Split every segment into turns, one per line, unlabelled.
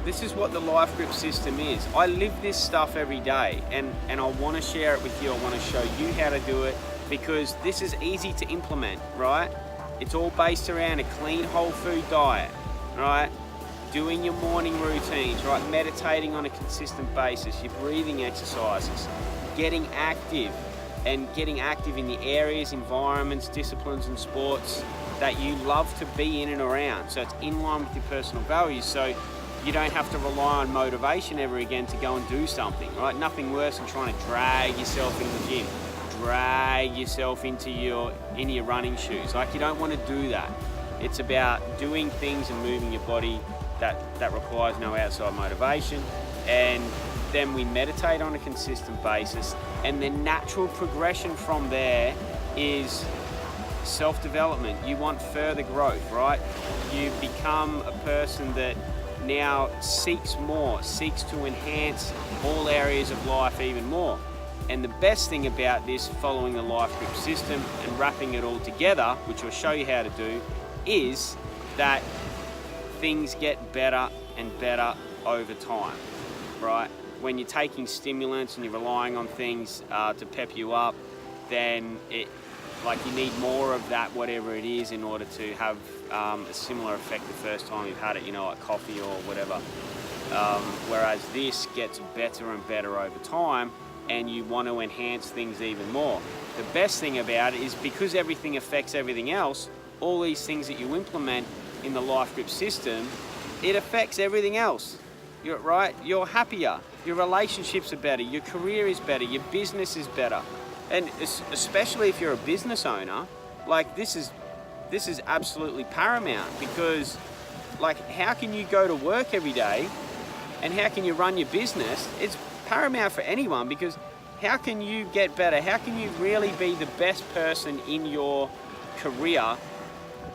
this is what the Life Grip system is. I live this stuff every day, and I want to share it with you. I want to show you how to do it, because this is easy to implement, right? It's all based around a clean whole food diet, right? Doing your morning routines, right? Meditating on a consistent basis, your breathing exercises, getting active, and getting active in the areas, environments, disciplines and sports that you love to be in and around. So it's in line with your personal values, so you don't have to rely on motivation ever again to go and do something, right? Nothing worse than trying to drag yourself into the gym, drag yourself into your running shoes. Like, you don't want to do that. It's about doing things and moving your body that requires no outside motivation. And then we meditate on a consistent basis, and the natural progression from there is self-development. You want further growth, right? You become a person that now seeks more, seeks to enhance all areas of life even more. And the best thing about this, following the Life Grip system and wrapping it all together, which I'll show you how to do, is that things get better and better over time, right? When you're taking stimulants and you're relying on things to pep you up, then you need more of that, whatever it is, in order to have a similar effect the first time you've had it, like coffee or whatever. Whereas this gets better and better over time, and you want to enhance things even more. The best thing about it is, because everything affects everything else, all these things that you implement in the Life Grip system, it affects everything else. You're happier, your relationships are better, your career is better, your business is better. And especially if you're a business owner, this is absolutely paramount, because how can you go to work every day and how can you run your business? It's paramount for anyone, because how can you get better? How can you really be the best person in your career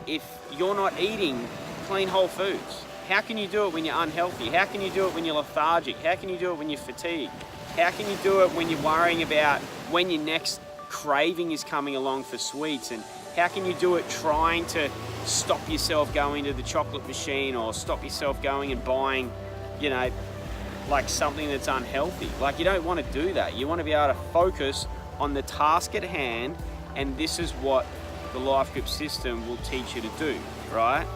if you're not eating clean whole foods? How can you do it when you're unhealthy? How can you do it when you're lethargic? How can you do it when you're fatigued? How can you do it when you're worrying about when your next craving is coming along for sweets? And how can you do it trying to stop yourself going to the chocolate machine, or stop yourself going and buying, something that's unhealthy? You don't want to do that. You want to be able to focus on the task at hand, and this is what the Life Grip system will teach you to do, right?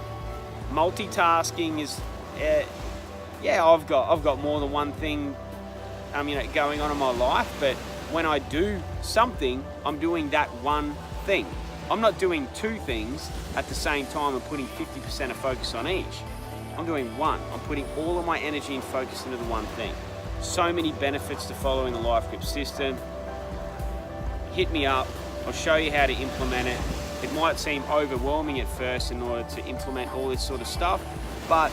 Multitasking is, I've got more than one thing going on in my life, but when I do something, I'm doing that one thing. I'm not doing two things at the same time and putting 50% of focus on each. I'm doing one. I'm putting all of my energy and focus into the one thing. So many benefits to following the Life Grip system. Hit me up. I'll show you how to implement it. It might seem overwhelming at first in order to implement all this sort of stuff, but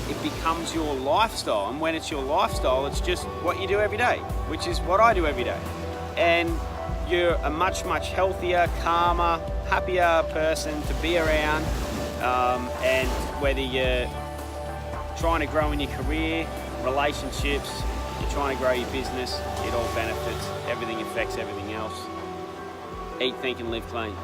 it becomes your lifestyle. And when it's your lifestyle, it's just what you do every day, which is what I do every day. And you're a much, much healthier, calmer, happier person to be around. And whether you're trying to grow in your career, relationships, you're trying to grow your business, it all benefits. Everything affects everything else. Eat, think, and live clean.